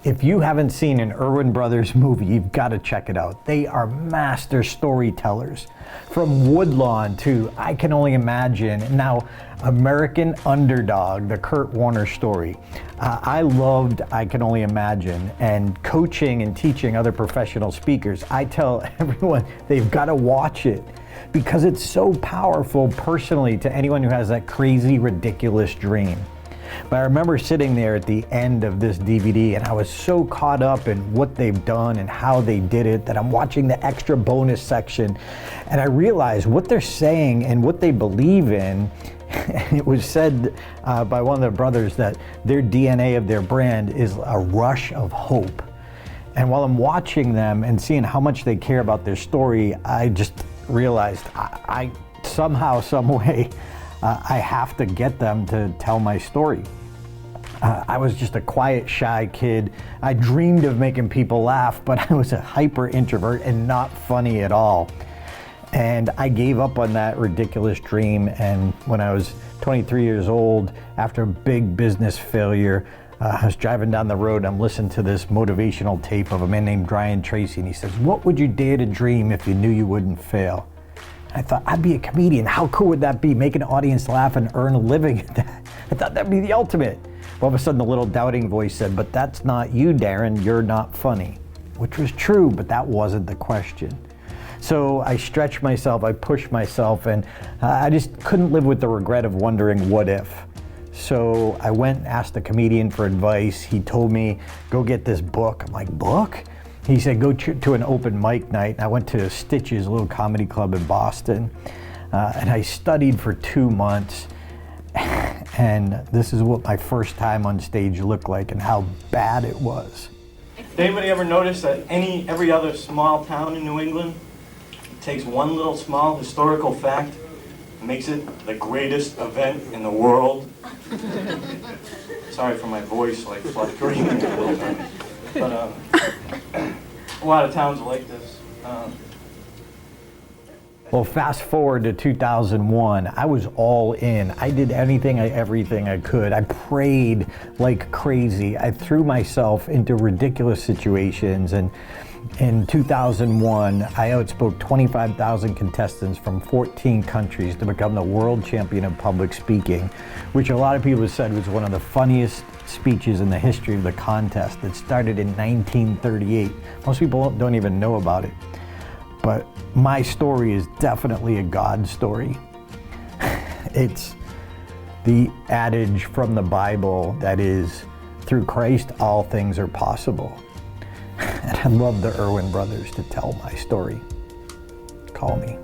If you haven't seen an Erwin Brothers movie, you've got to check it out. They are master storytellers. From Woodlawn to I Can Only Imagine, and now American Underdog, the Kurt Warner story. I loved I Can Only Imagine, and coaching and teaching other professional speakers. I tell everyone they've got to watch it because it's so powerful personally to anyone who has that crazy, ridiculous dream. But I remember sitting there at the end of this DVD and I was so caught up in what they've done and how they did it that I'm watching the extra bonus section and I realized what they're saying and what they believe in. It was said by one of their brothers that their DNA of their brand is a rush of hope. And while I'm watching them and seeing how much they care about their story, I just realized I somehow, some way, I have to get them to tell my story. I was just a quiet, shy kid. I dreamed of making people laugh, but I was a hyper introvert and not funny at all. And I gave up on that ridiculous dream. And when I was 23 years old, after a big business failure, I was driving down the road. I'm listening to this motivational tape of a man named Brian Tracy. And he says, "What would you dare to dream if you knew you wouldn't fail?" I thought, I'd be a comedian. How cool would that be? Make an audience laugh and earn a living at that. I thought that'd be the ultimate. All of a sudden, the little doubting voice said, "But that's not you, Darren. You're not funny." Which was true, but that wasn't the question. So I stretched myself, I pushed myself, and I just couldn't live with the regret of wondering what if. So I went and asked a comedian for advice. He told me, go get this book. I'm like, book? He said, go to an open mic night. I went to Stitches, a little comedy club in Boston, and I studied for 2 months. And this is what my first time on stage looked like and how bad it was. Did anybody ever notice that every other small town in New England takes one little small historical fact and makes it the greatest event in the world? Sorry for my voice, like fluctuating a little bit. But a lot of towns are like this. Well, fast forward to 2001, I was all in. I did everything I could. I prayed like crazy. I threw myself into ridiculous situations. And in 2001, I outspoke 25,000 contestants from 14 countries to become the world champion of public speaking, which a lot of people said was one of the funniest speeches in the history of the contest. It started in 1938. Most people don't even know about it. But my story is definitely a God story. It's the adage from the Bible that is, through Christ, all things are possible. And I love the Erwin Brothers to tell my story. Call me.